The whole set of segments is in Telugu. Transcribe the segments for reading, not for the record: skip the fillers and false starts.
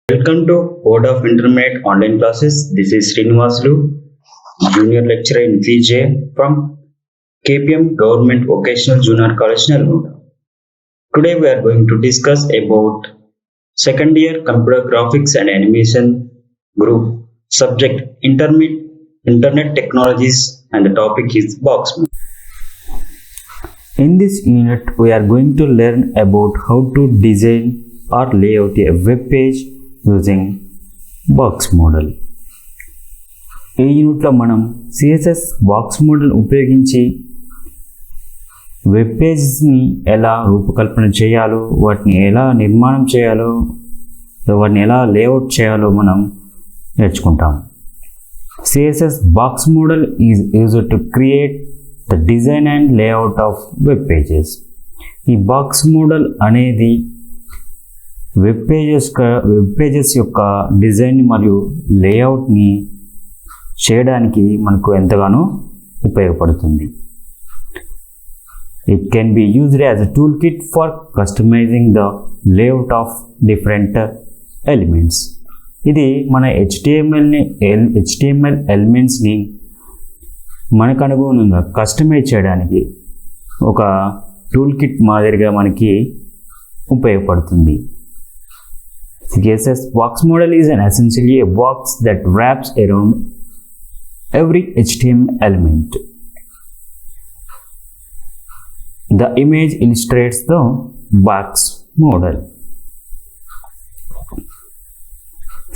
Welcome to Board of Intermediate Online Classes. This is Srinivasulu, Junior Lecturer in PJ from KPM Government Vocational Junior College, Nalgonda. Today we are going to discuss about second year Computer Graphics and Animation group subject Internet Technologies, and the topic is box. In this unit, we are going to learn about how to design or layout a web page using box model. ఈ యూనిట్లో మనం సిఎస్ఎస్ బాక్స్ మోడల్ ఉపయోగించి వెబ్ పేజెస్ని ఎలా రూపకల్పన చేయాలో, వాటిని ఎలా నిర్మాణం చేయాలో, వాటిని ఎలా లేఅవుట్ చేయాలో మనం నేర్చుకుంటాం. CSS box model is used to create the design and layout of web pages. ఈ బాక్స్ మోడల్ అనేది వెబ్ పేజెస్ యొక్క డిజైన్ మరియు లేఅవుట్ని చేయడానికి మనకు ఎంతగానో ఉపయోగపడుతుంది. It can be used as a tool kit for customising the layout of different elements. ఇది మన హెచ్టిఎంఎల్ ఎలిమెంట్స్ని మనకు అనుగుణంగా కస్టమైజ్ చేయడానికి ఒక టూల్ కిట్ మాదిరిగా మనకి ఉపయోగపడుతుంది. CSS box model is essentially a box that wraps around every HTML element. The image illustrates the box model.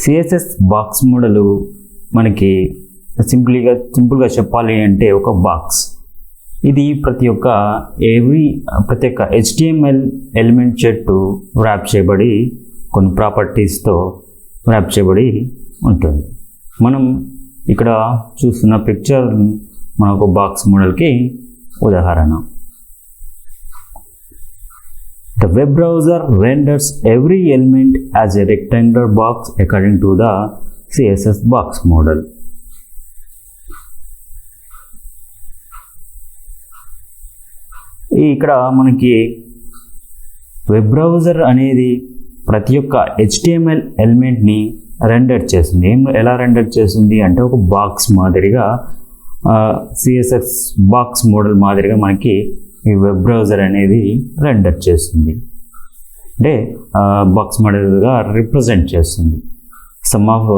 CSS box model మనకి సింపుల్గా చెప్పాలి అంటే ఒక బాక్స్. ఇది ప్రతి ఒక్క HTML ఎలిమెంట్ చెట్టు ర్యాప్ చేయబడి కొన్ని ప్రాపర్టీస్తో ర్యాప్ చేయబడి ఉంటుంది. మనం ఇక్కడ చూస్తున్న పిక్చర్ మన ఒక బాక్స్ మోడల్కి ఉదాహరణ. The web browser renders every element as a rectangular box according to the CSS box model. ఇక్కడ మనకి వెబ్ బ్రౌజర్ అనేది ప్రతి ఒక్క HTML ఎలిమెంట్ని రెండర్ చేస్తుంది. ఎలా రెండర్ చేస్తుంది అంటే ఒక బాక్స్ మాదిరిగా, CSS బాక్స్ మోడల్ మాదిరిగా మనకి ఈ వెబ్ బ్రౌజర్ అనేది రెండర్ చేస్తుంది, అంటే బాక్స్ మోడల్గా రిప్రజెంట్ చేస్తుంది. Some of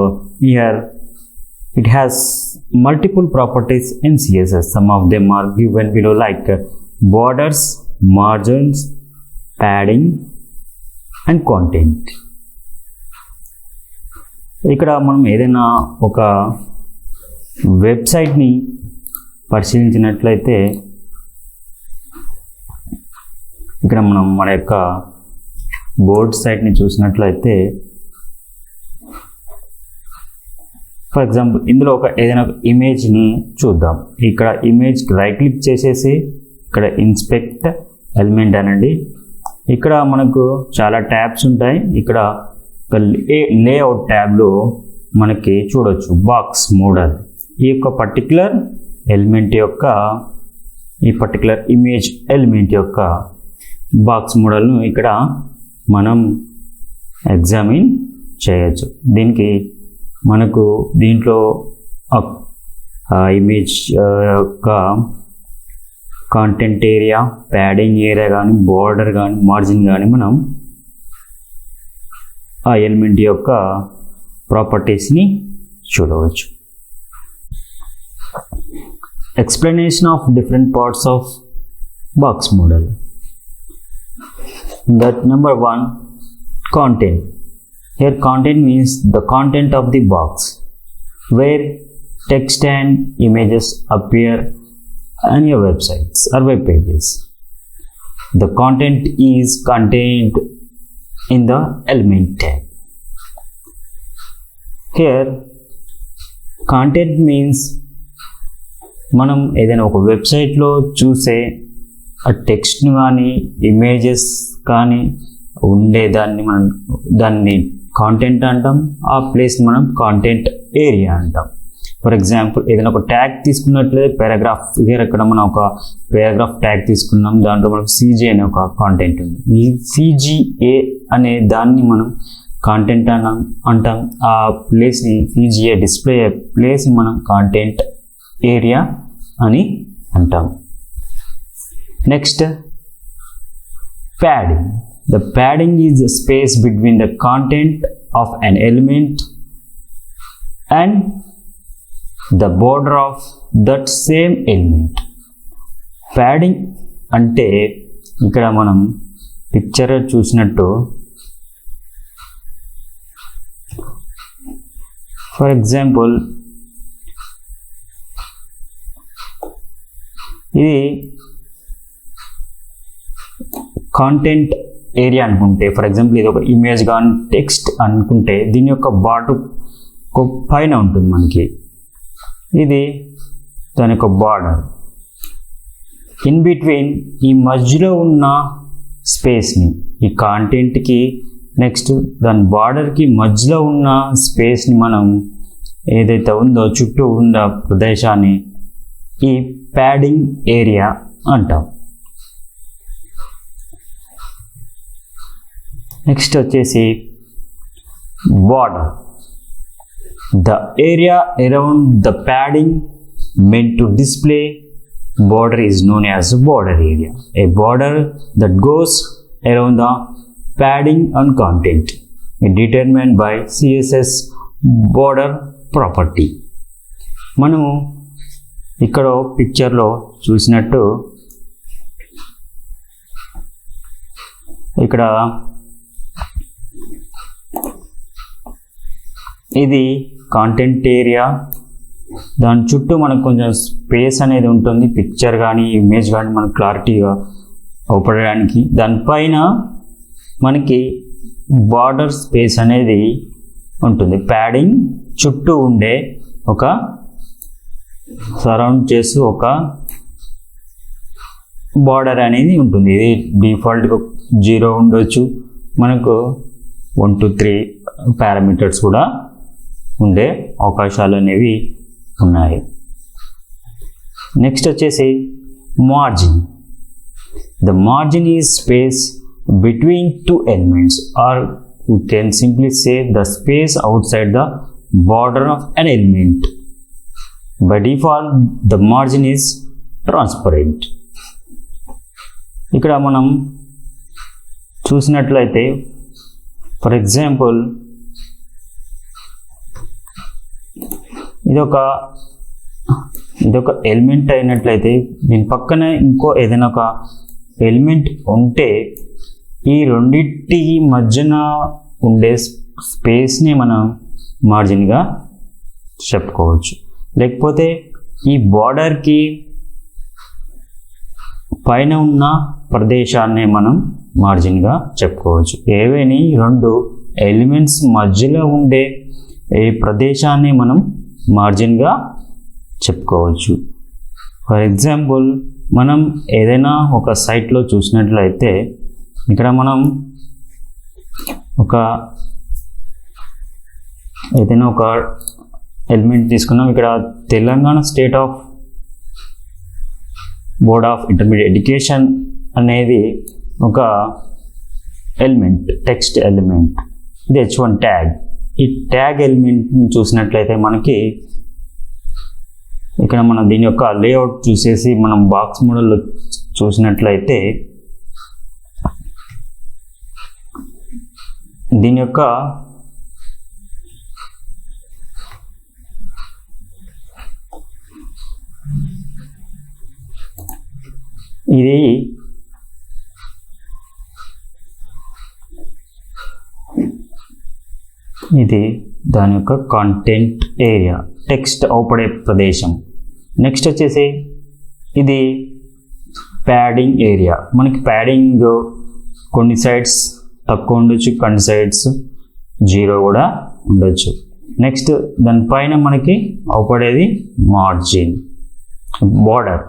here it has multiple properties in CSS. Some of them are given below like borders, margins, padding and content. ఇక్కడ మనం ఏదైనా ఒక వెబ్సైట్ని పరిశీలించినట్లయితే ఇక్కడ మనం మన యొక్క బోర్డ్ సైట్ని చూసినట్లయితే, ఫర్ ఎగ్జాంపుల్ ఇందులో ఏదైనా ఇమేజ్ని చూద్దాం. ఇక్కడ ఇమేజ్ రైట్ క్లిక్ చేసేసి ఇక్కడ ఇన్స్పెక్ట్ ఎలిమెంట్ అనండి. ఇక్కడ మనకు చాలా ట్యాబ్స్ ఉంటాయి. ఇక్కడ లేఅవుట్ ట్యాబ్లో మనకి చూడవచ్చు బాక్స్ మోడల్. ఈ యొక్క పర్టికులర్ ఎలిమెంట్ యొక్క, ఈ పర్టికులర్ ఇమేజ్ ఎలిమెంట్ యొక్క బాక్స్ మోడల్ను ఇక్కడ మనం ఎగ్జామిన్ చేయొచ్చు. దీనికి మనకు దీంట్లో ఇమేజ్ యొక్క కాంటెంట్ ఏరియా, ప్యాడింగ్ ఏరియా కానీ, బోర్డర్ కానీ, మార్జిన్ కానీ మనం ఆ ఎలిమెంట్ యొక్క ప్రాపర్టీస్ని చూడవచ్చు. Explanation of different parts of box model. That number 1, content. Here content means the content of the box, where text and images appear on your websites or web pages. The content is contained in the element tag. Here content means మనం ఏదైనా ఒక వెబ్సైట్లో చూసే ఆ టెక్స్ట్ని కానీ, ఇమేజెస్ కానీ ఉండేదాన్ని మనం దాన్ని కాంటెంట్ అంటాం. ఆ ప్లేస్ మనం కాంటెంట్ ఏరియా అంటాం. ఫర్ ఎగ్జాంపుల్ ఏదైనా ఒక ట్యాగ్ తీసుకున్నట్లయితే పారాగ్రాఫ్, ఇక్కడ మనం ఒక పారాగ్రాఫ్ ట్యాగ్ తీసుకున్నాం, దాంట్లో మనకు CG అనే ఒక కాంటెంట్ ఉంది. ఈ CGA అనే దాన్ని మనం కాంటెంట్ అంటాం. ఆ ప్లేస్ని VGA డిస్ప్లే ప్లేస్ మనం కాంటెంట్ ఏరియా అని అంటాం. Next padding. The padding is the space between the content of an element and the border of that same element. Padding అంటే ఇక్కడ మనం పిక్చర్ చూసినట్టు, ఫర్ ఎగ్జాంపుల్ ఇది కాంటెంట్ ఏరియా అనుకుంటే, ఫర్ ఎగ్జాంపుల్ ఇది ఒక ఇమేజ్ కానీ టెక్స్ట్ అనుకుంటే దీని యొక్క బార్డర్ పైన ఉంటుంది మనకి, ఇది దాని యొక్క బార్డర్. ఇన్ బిట్వీన్ ఈ మధ్యలో ఉన్న స్పేస్ని, ఈ కాంటెంట్కి నెక్స్ట్ దాని బార్డర్కి మధ్యలో ఉన్న స్పేస్ని మనం ఏదైతే ఉందో చుట్టూ ఉన్న ప్రదేశాన్ని ఈ ప్యాడింగ్ ఏరియా అంటాం. నెక్స్ట్ వచ్చేసి border. The area around the padding meant to display border is known as border area. A border that goes around the padding and content is determined by CSS border property. మనము ఇక్కడ పిక్చర్లో చూసినట్టు ఇక్కడ ఇది కాంటెంట్ ఏరియా, దాని చుట్టూ మనకు కొంచెం స్పేస్ అనేది ఉంటుంది, పిక్చర్ కానీ ఇమేజ్ కానీ మనకు క్లారిటీగా అవపడడానికి. దానిపైన మనకి బార్డర్ స్పేస్ అనేది ఉంటుంది. ప్యాడింగ్ చుట్టూ ఉండే ఒక సరౌండ్ చేసి ఒక బార్డర్ అనేది ఉంటుంది. ఇది డిఫాల్ట్గా 0 ఉండొచ్చు, మనకు 1 to 3 పారామీటర్స్ కూడా ఉండే అవకాశాలు అనేవి ఉన్నాయి. నెక్స్ట్ వచ్చేసి margin. The margin is space between 2 elements, or you can simply say the space అవుట్ సైడ్ the border of an element. By default the margin is transparent. ఇక్కడ మనం చూసినట్లయితే ఫర్ ఎగ్జాంపుల్ ఇదొక ఎలిమెంట్ అయినట్లయితే దీని పక్కన ఇంకో ఏదైనా ఒక ఎలిమెంట్ ఉంటే ఈ రెండింటి మధ్యన ఉండే స్పేస్ని మనం మార్జిన్గా చెప్పుకోవచ్చు. లేకపోతే ఈ బార్డర్కి పైన ఉన్న ప్రదేశాన్ని మనం మార్జిన్గా చెప్పుకోవచ్చు. ఏవేని 2 ఎలిమెంట్స్ మధ్యలో ఉండే ఈ ప్రదేశాన్ని మనం మార్జిన్గా చెప్పుకోవచ్చు. ఫర్ ఎగ్జాంపుల్ మనం ఏదైనా ఒక సైట్లో చూసినట్లయితే ఇక్కడ మనం ఏదైనా ఒక ఎలిమెంట్ తీసుకున్నాం. ఇక్కడ Telangana state of board of intermediate education అనేది ఒక ఎలిమెంట్, టెక్స్ట్ ఎలిమెంట్. ఇది H1 ట్యాగ్. ఈ ట్యాగ్ ఎలిమెంట్ని చూసినట్లయితే మనకి ఇక్కడ మనం దీని యొక్క లేఅవుట్ చూసేసి మనం బాక్స్ మోడల్లో చూసినట్లయితే దీని యొక్క ఇది దాని యొక్క కాంటెంట్ ఏరియా, టెక్స్ట్ అవుపడే ప్రదేశం. నెక్స్ట్ వచ్చేసి ఇది ప్యాడింగ్ ఏరియా. మనకి ప్యాడింగ్ కొన్ని సైడ్స్ తక్కువ ఉండొచ్చు, కొన్ని సైడ్స్ 0 కూడా ఉండొచ్చు. నెక్స్ట్ దానిపైన మనకి అవుపడేది మార్జిన్, బార్డర్.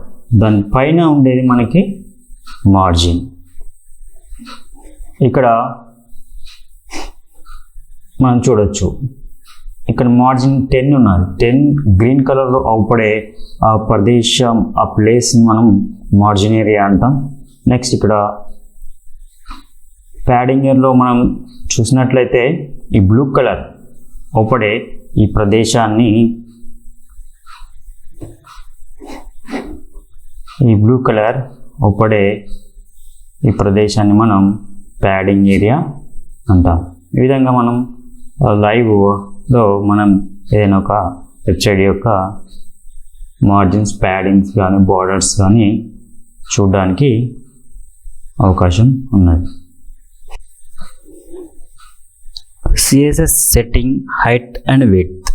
దానిపైన ఉండేది మనకి మార్జిన్. ఇక్కడ మనం చూడొచ్చు ఇక్కడ మార్జిన్ 10 ఉన్నది. 10 గ్రీన్ కలర్లో అవుపడే ఆ ప్రదేశం, ఆ ప్లేస్ని మనం మార్జిన్ ఏరియా అంటాం. నెక్స్ట్ ఇక్కడ ప్యాడింగ్ ఏరియాలో మనం చూసినట్లయితే ఈ బ్లూ కలర్ ఒకడే ఈ ప్రదేశాన్ని మనం ప్యాడింగ్ ఏరియా అంటాం. ఈ విధంగా మనం లైవ్లో మనం ఏదైనా ఒక వెబ్సైట్ యొక్క మార్జిన్స్, ప్యాడింగ్స్ కానీ బార్డర్స్ కానీ చూడడానికి అవకాశం ఉన్నది. CSS setting height and width.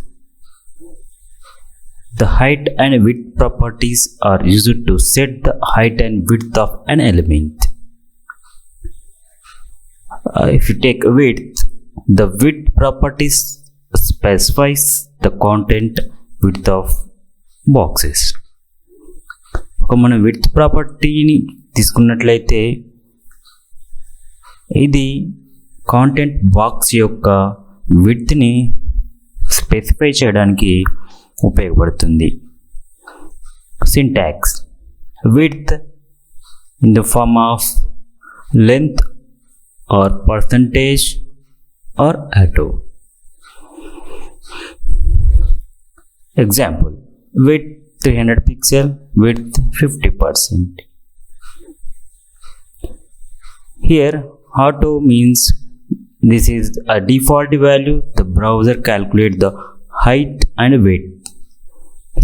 The height and width properties are used to set the height and width of an element. If you take width, the width properties specifies the content width of boxes. మన width ప్రాపర్టీని తీసుకున్నట్లయితే ఇది కాంటెంట్ బాక్స్ యొక్క విడ్త్ని స్పెసిఫై చేయడానికి ఉపయోగపడుతుంది. Syntax: width in the form of length or percentage or auto. Example: width 300 pixel, width 50%. Here auto means this is a default value. The browser calculates the height and width.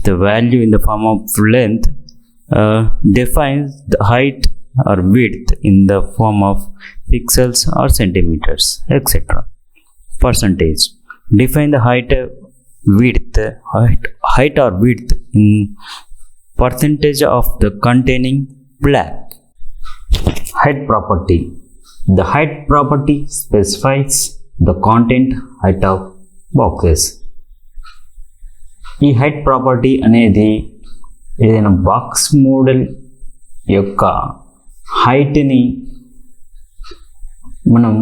The value in the form of length defines the height or width in the form of pixels or centimeters, etc. Percentage: define the height or width in percentage of the containing black. Height property: the height property specifies the content height of boxes. ఈ హైట్ ప్రాపర్టీ అనేది ఏదైనా బాక్స్ మోడల్ యొక్క హైట్ని మనం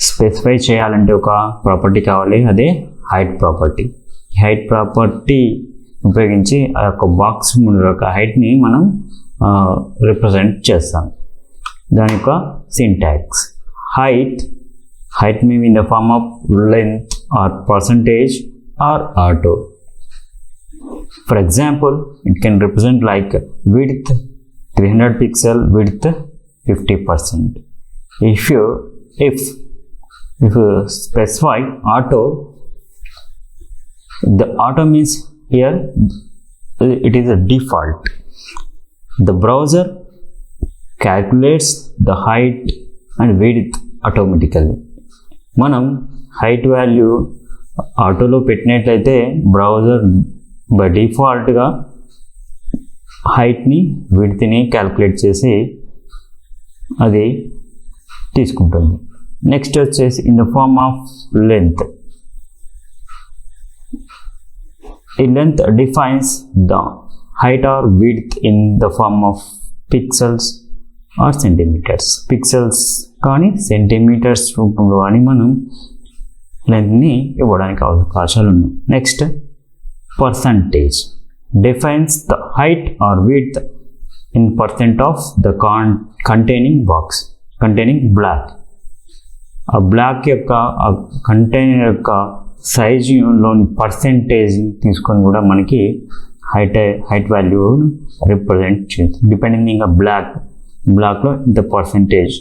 స్పెసిఫై చేయాలంటే ఒక ప్రాపర్టీ కావాలి, అదే హైట్ ప్రాపర్టీ. హైట్ ప్రాపర్టీ ఉపయోగించి ఆ యొక్క బాక్స్ మోడల్ యొక్క హైట్ని మనం రిప్రజెంట్ చేస్తాం. దాని యొక్క syntax: height may be in the form of length or percentage or auto. For example, it can represent like width 300 pixel, width 50%. If you specify auto, the auto means here it is a default. The browser calculates the height and width automatically. మనం హైట్ వాల్యూ ఆటోలో పెట్టినట్లయితే బ్రౌజర్ బై డిఫాల్ట్గా హైట్ని విడ్త్ని క్యాల్కులేట్ చేసి అది తీసుకుంటుంది. నెక్స్ట్ వచ్చేసి in the form of length. ఈ length defines the height or width in the form of pixels or centimeters. Pixels కానీ సెంటీమీటర్స్ రూపంలో అని మనం లెంత్ని ఇవ్వడానికి అవకాశాలు ఉన్నాయి. Next percentage defines the height or width in percent of the containing box containing block. ఆ బ్లాక్ యొక్క ఆ కంటైనర్ యొక్క సైజులోని పర్సెంటేజ్ తీసుకొని కూడా మనకి height value represent చేస్తుంది. డిపెండింగ్ బ్లాక్లో ఇంత పర్సెంటేజ్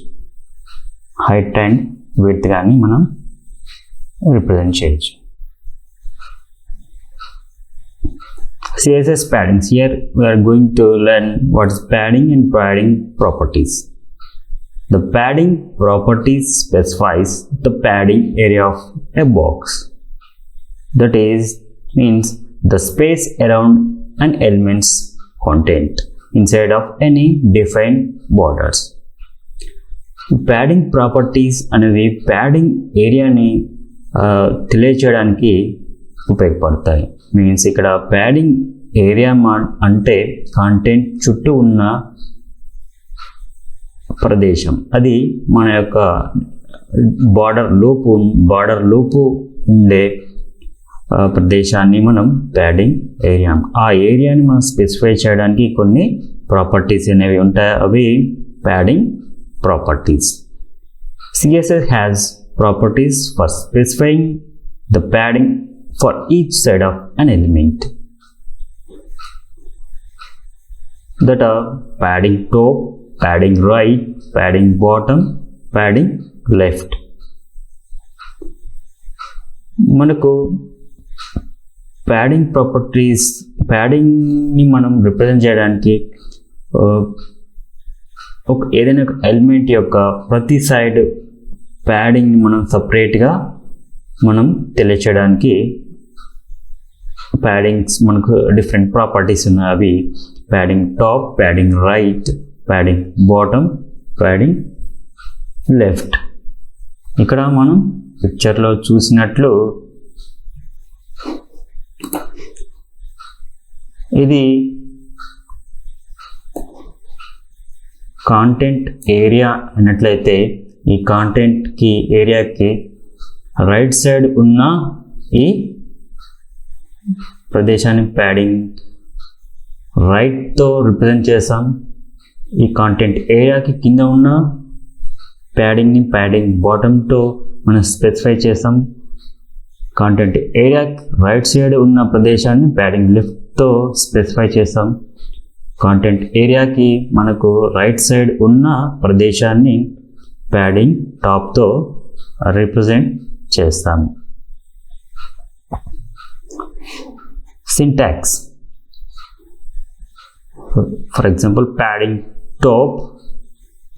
హైట్ అండ్ విడ్త్ కానీ మనం రిప్రజెంట్ చేయొచ్చు. CSS paddings. Here we are going to learn what is padding and padding properties. The padding properties specifies the padding area of a box. That means the space around an element's content inside of any defined borders. Padding properties అనేవి padding ఏరియాని తెలియచేయడానికి ఉపయోగపడతాయి. మీన్స్ ఇక్కడ padding ఏరియా అంటే కంటెంట్ చుట్టూ ఉన్న ప్రదేశం, అది మన యొక్క బార్డర్ లోపు ఉండే ప్రదేశాన్ని మనం ప్యాడింగ్ ఏరియా. ఆ ఏరియాని మనం స్పెసిఫై చేయడానికి కొన్ని ప్రాపర్టీస్ అనేవి ఉంటాయి, అవి padding properties. CSS has properties for specifying the padding for each side of an element, that are padding top, padding right, padding bottom, padding left. మనకు ప్యాడింగ్ ప్రాపర్టీస్, ప్యాడింగ్ని మనం రిప్రజెంట్ చేయడానికి ఏదైనా ఒక ఎలిమెంట్ యొక్క ప్రతి సైడ్ ప్యాడింగ్ని మనం సపరేట్గా మనం తెలియచేయడానికి ప్యాడింగ్స్ మనకు డిఫరెంట్ ప్రాపర్టీస్ ఉన్నాయి. అవి padding top, padding right, padding bottom, padding left. ఇక్కడ మనం పిక్చర్లో చూసినట్లు ఇది కాంటెంట్ ఏరియా అన్నట్లయితే ఈ కాంటెంట్కి ఏరియాకి రైట్ సైడ్ ఉన్న ఈ ప్రదేశాన్ని ప్యాడింగ్ రైట్తో రిప్రజెంట్ చేసాం. ఈ కాంటెంట్ ఏరియాకి కింద ఉన్న ప్యాడింగ్ని ప్యాడింగ్ బాటమ్తో మనం స్పెసిఫై చేసాం. కాంటెంట్ ఏరియాకి రైట్ సైడ్ ఉన్న ప్రదేశాన్ని ప్యాడింగ్ లెఫ్ట్తో స్పెసిఫై చేసాం. కాంటెంట్ ఏరియాకి మనకు రైట్ సైడ్ ఉన్న ప్రదేశాన్ని ప్యాడింగ్ టాప్తో రిప్రజెంట్ చేస్తాము. Syntax, for example, padding top,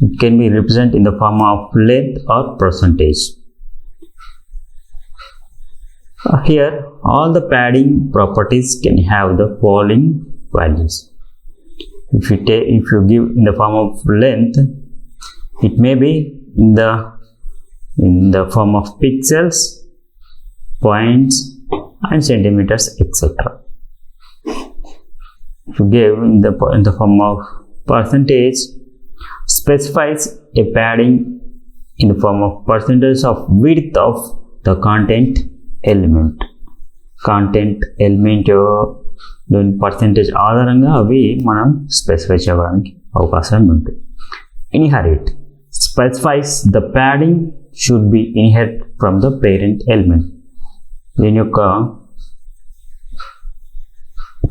it can be represented in the form of length or percentage. Here all the padding properties can have the following values. If you give in the form of length, it may be in the form of pixels, points and centimeters, etc. If you give in the form of percentage, specifies a padding in the form of percentage of width of the content element. Content element percentage ఆధారంగా అవి మనం స్పెసిఫై చేయడానికి అవకాశం ఉంటుంది. Inherit specifies the padding should be inherit from the parent element. దీని యొక్క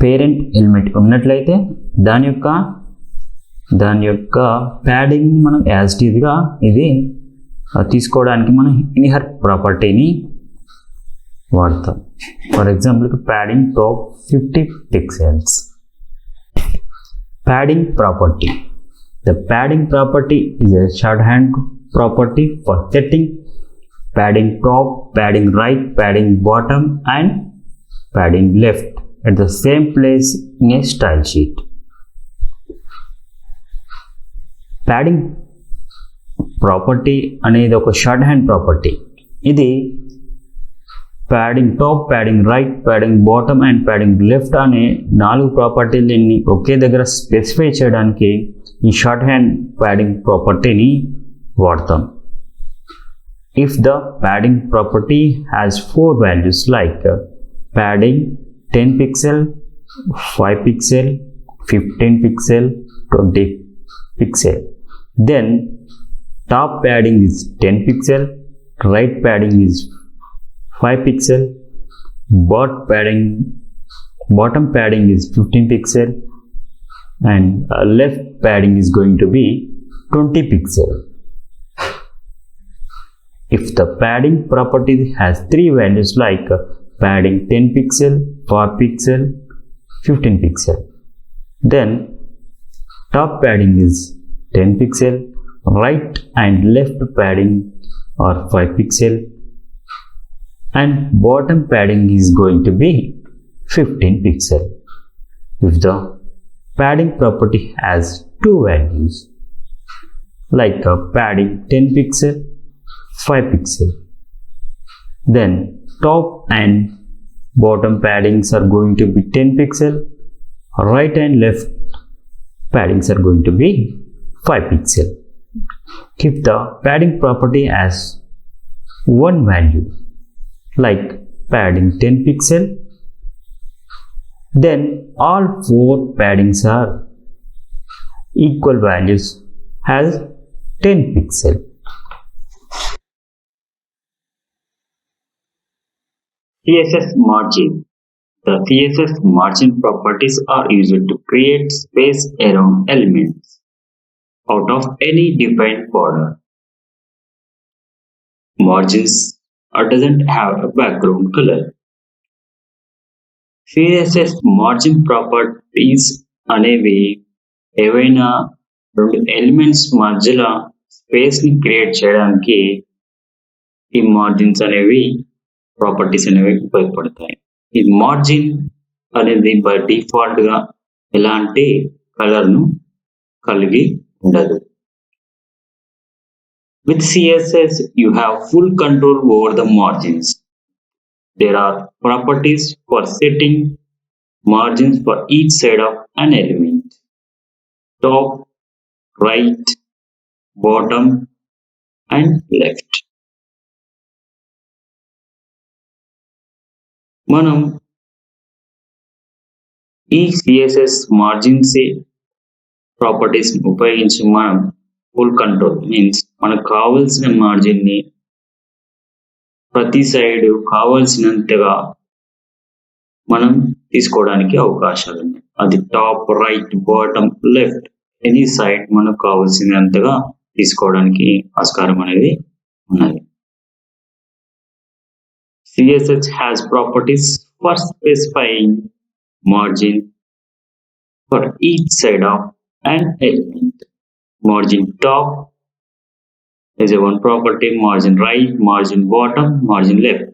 పేరెంట్ ఎలిమెంట్ ఉన్నట్లయితే దాని యొక్క ప్యాడింగ్ మనం యాజ్ ఇట్ ఈజ్గా ఇది తీసుకోవడానికి మనం ఇన్హెరిట్ ప్రాపర్టీని వాడతాం. For example padding top 50 pixels. Padding property. The padding property is a shorthand property for setting padding top, padding right, padding bottom and padding left at the same place in a style sheet. Padding property అనేది ఒక షార్ట్ హ్యాండ్ ప్రాపర్టీ. ఇది padding top, padding right, padding bottom and padding left అనే 4 ప్రాపర్టీలని ఒకే దగ్గర స్పెసిఫై చేయడానికి ఈ షార్ట్ హ్యాండ్ ప్యాడింగ్ ప్రాపర్టీని వాడతాం. If the padding property has 4 values like padding 10 pixel, 5 pixel, 15 pixel, 20 pixel, then top padding is 10 pixel, right padding is 5 pixel, bottom padding is 15 pixel and left padding is going to be 20 pixel. If the padding property has 3 values like padding 10 pixel, 5 pixel, 15 pixel, then top padding is 10 pixel, right and left padding are 5 pixel and bottom padding is going to be 15 pixel. If the padding property has 2 values like padding 10 pixel, 5 pixel, then top and bottom paddings are going to be 10 pixel, right and left paddings are going to be 5 pixel. If the padding property has 1 value like padding 10 pixel, then all 4 paddings are equal values has 10 pixel. CSS margin. The CSS margin properties are used to create space around elements out of any defined border. Margins doesn't have a background color. CSS margin properties అనేవి ఏవైనా రెండు ఎలిమెంట్స్ మధ్యలో స్పేస్ ని క్రియేట్ చేయడానికి ఈ మార్జిన్స్ అనేవి ప్రాపర్టీస్ అనేవి ఉపయోగపడతాయి. ఈ మార్జిన్ అనేది బై డిఫాల్ట్ గా ఎలాంటి కలర్ ను కలిగి ఉండదు. With CSS you have full control over the margins. There are properties for setting margins for each side of an element: top, right, bottom, and left. మనం ఈ CSS మార్జిన్స్ ప్రాపర్టీస్ ఉపయోగించి మనం ఫుల్ కంట్రోల్ మీన్స్ మనకు కావాల్సిన మార్జిన్ ని ప్రతి సైడ్ కావాల్సినంతగా మనం తీసుకోవడానికి అవకాశాలు ఉన్నాయి. అది top, right, bottom, left any side మనకు కావాల్సినంతగా తీసుకోవడానికి ఆస్కారం అనేది ఉన్నది. CSS has properties for specifying margin for each side of an element. Margin top is a one property, margin right, margin bottom, margin left.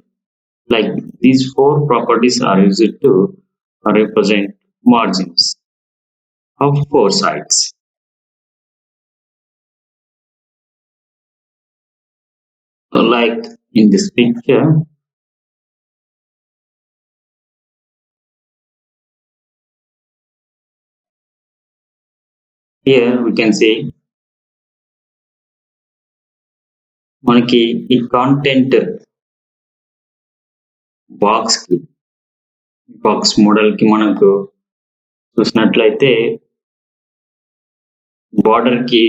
Like these four properties are used to represent margins of four sides. Like in this picture, here we can see మనకి ఈ కాంటెంట్ బాక్స్ మోడల్ కి మనకు చూసినట్లయితే బార్డర్ కి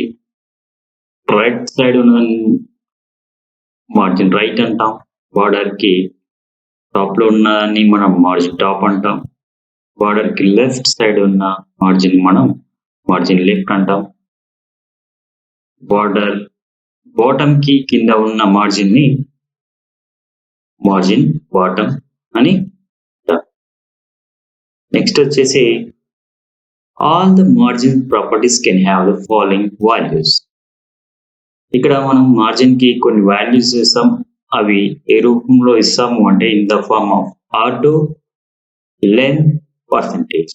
రైట్ సైడ్ ఉన్న మార్జిన్ రైట్ అంటాం, బార్డర్ కి టాప్ లో ఉన్నదాన్ని మనం మార్జిన్ టాప్ అంటాం, బార్డర్ కి లెఫ్ట్ సైడ్ ఉన్న మార్జిన్ మనం మార్జిన్ లెఫ్ట్ అంటాం, బార్డర్ బాటమ్ కి కింద ఉన్న మార్జిన్ ని మార్జిన్ బాటమ్ అని. నెక్స్ట్ వచ్చేసి all the margin properties can have the following values. ఇక్కడ మనం మార్జిన్ కి కొన్ని వాల్యూస్ ఇస్తాం. అవి ఏ రూపంలో ఇస్తాము అంటే in the form of auto, length, percentage.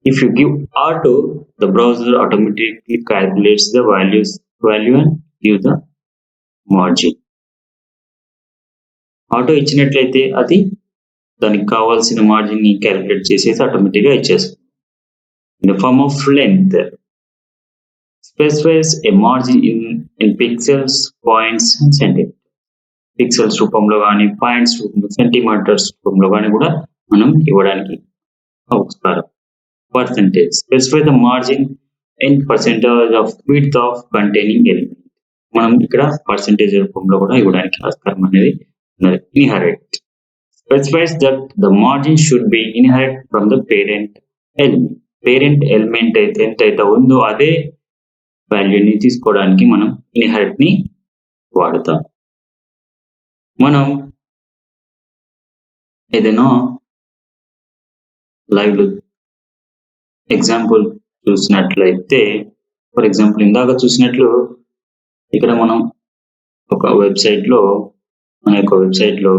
If you give auto, the browser automatically calculates the value and give the margin. Auto ఇచ్చినట్లయితే అది దానికి కావాల్సిన మార్జిన్ ని క్యాలిక్యులేట్ చేసేసి ఆటోమేటిక్ గా ఇచ్చేస్తుంది. In the form of length specifies a margin in pixels, points and centimeters. Pixels రూపంలో కానీ, పాయింట్స్ రూపంలో, సెంటీమీటర్స్ రూపంలో కానీ కూడా మనం ఇవ్వడానికి అవసరం. Percentage specify the margin in percentage of width of containing element. మనం ఇక్కడ పర్సెంటేజ్ రూపంలో కూడా ఇవ్వడానికి ఆస్కారం అనేది ఉన్నది. Inherit specifies that the margin should be inherit from the parent element. Parent element అయితే ఎంతైతే ఉందో అదే వాల్యూని తీసుకోవడానికి మనం ఇన్హెరిట్ ని వాడతాం. మనం ఏదైనా లైవ్ ఎగ్జాంపుల్ చూసినట్లయితే, ఫర్ ఎగ్జాంపుల్ ఇందాక చూసినట్లు ఇక్కడ మనం ఒక వెబ్సైట్ లో మన యొక్క వెబ్సైట్ లో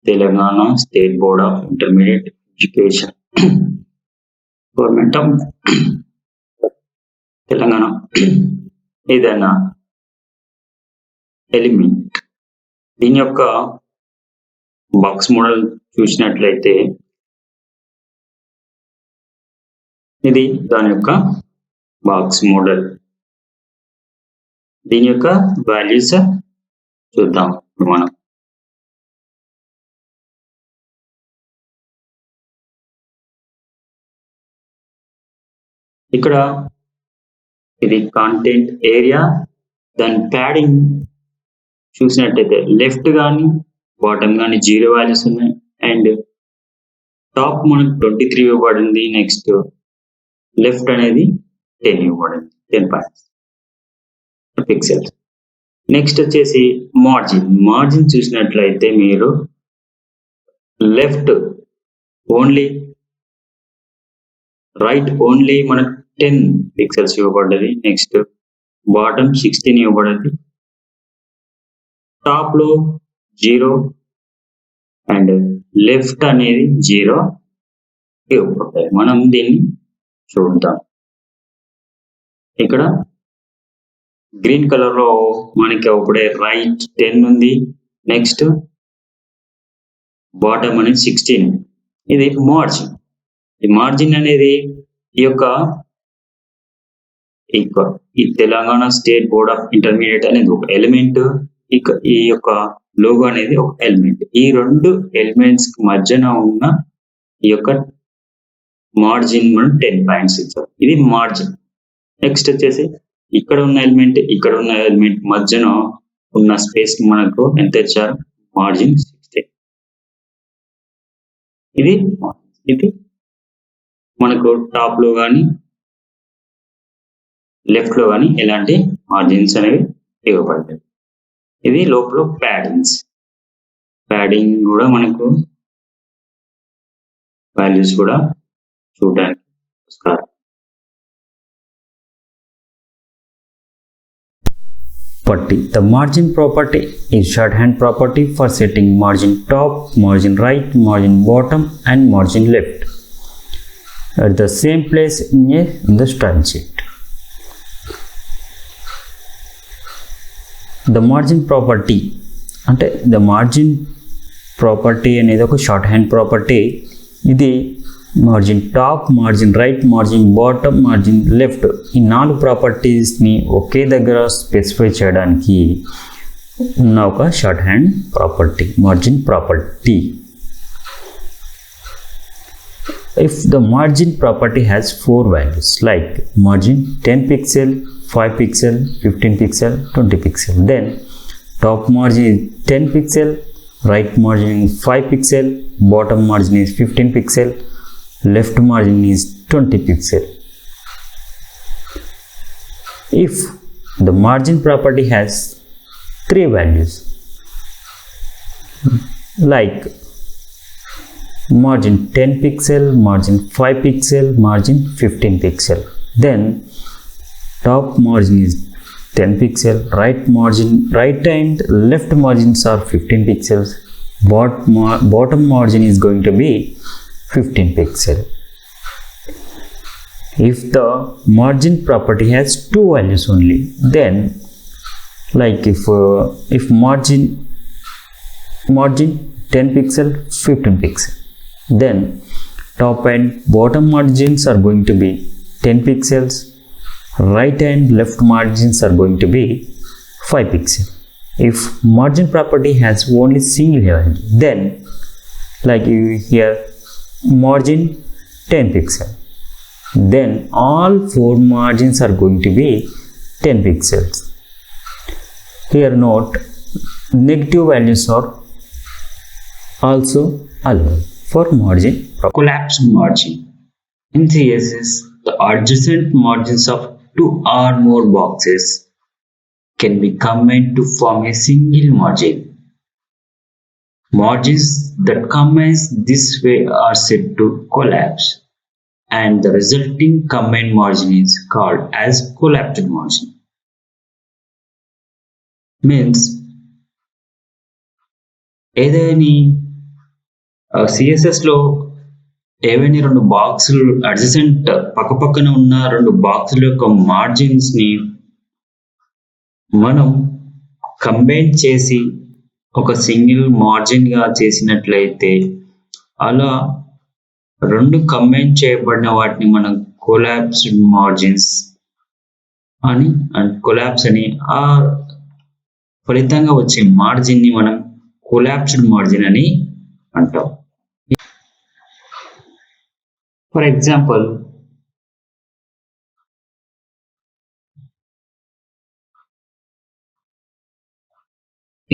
Telangana state board of intermediate education, government of Telangana ఏదైనా ఎలిమెంట్ దీని యొక్క బాక్స్ మోడల్ చూసినట్లయితే ఇది దాని యొక్క బాక్స్ మోడల్. దీని యొక్క వాల్యూస్ చూద్దాం మనం. ఇక్కడ ఇది కాంటెంట్ ఏరియా, దాని ప్యాడింగ్ చూసినట్టయితే లెఫ్ట్ కానీ బాటమ్ కానీ 0 వాల్యూస్ ఉన్నాయి. అండ్ టాప్ మనకు 23 ఇవ్వబడింది. నెక్స్ట్ లెఫ్ట్ అనేది 10 ఇవ్వబడింది, 10 పాయింట్స్ పిక్సెల్స్. నెక్స్ట్ వచ్చేసి మార్జిన్ చూసినట్లయితే మీరు లెఫ్ట్ ఓన్లీ, రైట్ ఓన్లీ మనకు 10 పిక్సెల్స్ ఇవ్వబడ్డది. నెక్స్ట్ బాటమ్ 16 ఇవ్వబడింది, టాప్ లో 0 అండ్ లెఫ్ట్ అనేది 0 ఇవ్వబడ్డాయి. మనం దీన్ని చూద్దాం. ఇక్కడ గ్రీన్ కలర్ లో మనకి అప్పుడే రైట్ 10 ఉంది, నెక్స్ట్ బాటమ్ అనేది 16. ఇది మార్జిన్. ఈ మార్జిన్ అనేది ఈ Telangana state board of intermediate అనేది ఒక ఎలిమెంట్, ఈ యొక్క లోగో అనేది ఒక ఎలిమెంట్. ఈ రెండు ఎలిమెంట్స్ మధ్యన ఉన్న ఈ యొక్క మార్జిన్ మనం 10 పాయింట్స్ ఇచ్చాం. ఇది మార్జిన్. నెక్స్ట్ వచ్చేసి ఇక్కడ ఉన్న ఎలిమెంట్ మధ్యన ఉన్న స్పేస్ మనకు ఎంత ఇచ్చారు? మార్జిన్ 16. ఇది మనకు టాప్ లో కానీ లెఫ్ట్ లో కానీ ఎలాంటి మార్జిన్స్ అనేవి ఇవ్వబడతాయి. ఇది లోపల ప్యాడింగ్ కూడా మనకు వాల్యూస్ కూడా చూడడానికి వస్తారు. The margin property is shorthand property for setting margin top, margin right, margin bottom and margin left at the same place in the style sheet. The margin property అంటే the margin property అనేది ఒక షార్ట్ హ్యాండ్ ప్రాపర్టీ. ఇది margin top, margin right, margin bottom, margin left ఈ 4 ప్రాపర్టీస్ని ఒకే దగ్గర స్పెసిఫై చేయడానికి ఉన్న ఒక short hand property, margin property. If the margin property has 4 values like margin 10 pixel, 5 pixel, 15 pixel, 20 pixel, then top margin is 10 pixel, right margin is 5 pixel, bottom margin is 15 pixel, left margin is 20 pixel. If the margin property has 3 values like margin 10 pixel, margin 5 pixel, margin 15 pixel, then top margin is 10 pixel, right and left margins are 15 pixels, bottom margin is going to be 15 pixel. If the margin property has 2 values only, then like if margin 10 pixel, 15 pixel, then top and bottom margins are going to be 10 pixels, right and left margins are going to be 5 pixels. If margin property has only single value, then like here margin 10 pixel, then all 4 margins are going to be 10 pixels. Here note, negative values are also allowed for margin. Collapsed margin. In CSS, the adjacent margins of 2 or more boxes can be combined to form a single margin. Margins that combine this way are said to collapse, and the resulting combined margin is called as collapsed margin. Means ఏదైనా సిఎస్ఎస్ లో ఏవైనా 2 బాక్సులు అడ్జసెంట్ పక్కపక్కన ఉన్న 2 బాక్సుల యొక్క మార్జిన్స్ ని మనం కంబైన్ చేసి ఒక సింగిల్ మార్జిన్ గా చేసినట్లయితే అలా 2 కంబైన్ చేయబడిన వాటిని మనం కొలాప్స్డ్ మార్జిన్స్ అని కొలాప్స్ అని ఆ ఫలితంగా వచ్చే మార్జిన్ ని మనం కొలాప్స్డ్ మార్జిన్ అని అంటాం. ఫర్ ఎగ్జాంపుల్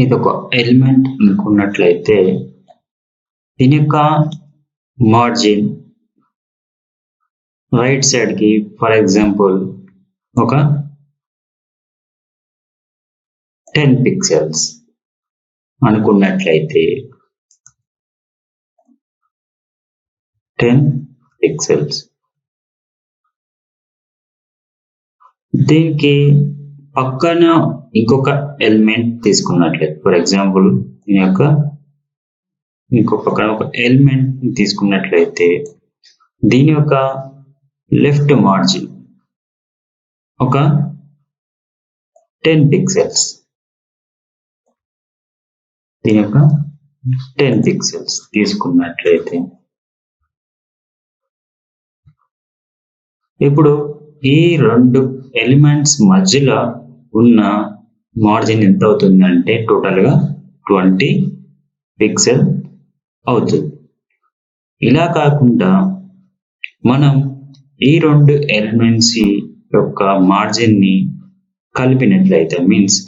ఇది ఒక ఎలిమెంట్ అనుకున్నట్లయితే దీని యొక్క మార్జిన్ రైట్ సైడ్ కి ఫర్ ఎగ్జాంపుల్ ఒక 10 పిక్సెల్స్ అనుకున్నట్లయితే 10 పిక్సెల్స్ దీనికి పక్కన ఇంకొక ఎలిమెంట్ తీసుకున్నట్లయితే ఫర్ ఎగ్జాంపుల్ దీని యొక్క ఇంకొక పక్కన ఒక ఎలిమెంట్ తీసుకున్నట్లయితే దీని యొక్క లెఫ్ట్ మార్జిన్ ఒక 10 పిక్సెల్స్ దీని యొక్క 10 పిక్సెల్స్ తీసుకున్నట్లయితే ఇప్పుడు ఈ రెండు ఎలిమెంట్స్ మధ్యలో ఉన్న మార్జిన్ ఎంత అవుతుందంటే టోటల్గా 20 పిక్సెల్ అవుతుంది. ఇలా కాకుండా మనం ఈ రెండు ఎలిమెంట్స్ యొక్క మార్జిన్ని కలిపినట్లయితే మీన్స్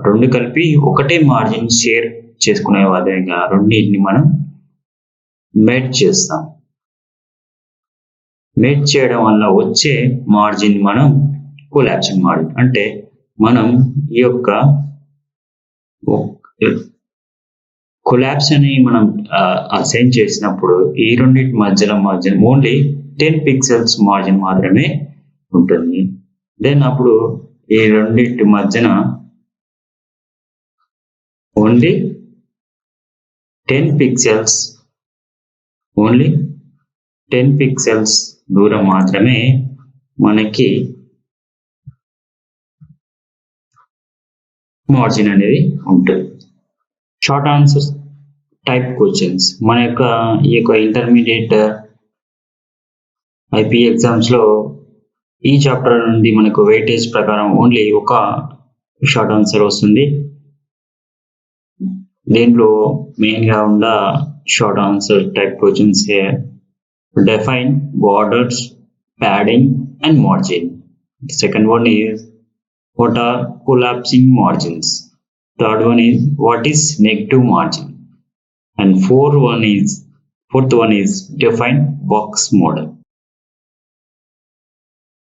రెండు కలిపి ఒకటే మార్జిన్ షేర్ చేసుకునే విధంగా రెండింటిని మనం మెర్జ్ చేస్తాం. మెర్జ్ చేయడం వల్ల వచ్చే మార్జిన్ మనం కొలాప్సింగ్ మార్జిన్ అంటే మనం ఈ యొక్క కొలాప్స్ అని మనం అసైన్ చేసినప్పుడు ఈ రెండింటి మధ్యలో మార్జిన్ ఓన్లీ 10 పిక్సెల్స్ మార్జిన్ మాత్రమే ఉంటుంది. దెన్ అప్పుడు ఈ రెండింటి మధ్యన ఓన్లీ 10 పిక్సెల్స్ దూరం మాత్రమే మనకి మార్జిన్ అనేది ఉంటుంది. షార్ట్ ఆన్సర్స్ టైప్ క్వశ్చన్స్ మన యొక్క ఈ యొక్క ఇంటర్మీడియట్ ఐపీ ఎగ్జామ్స్లో ఈ చాప్టర్ నుండి మనకు వెయిటేజ్ ప్రకారం ఓన్లీ ఒక షార్ట్ ఆన్సర్ వస్తుంది. దీంట్లో మెయిన్గా ఉన్న short answer type questions define borders, padding and margin. The second one is what are collapsing margins. Third one is what is negative margin. And fourth one is define box model.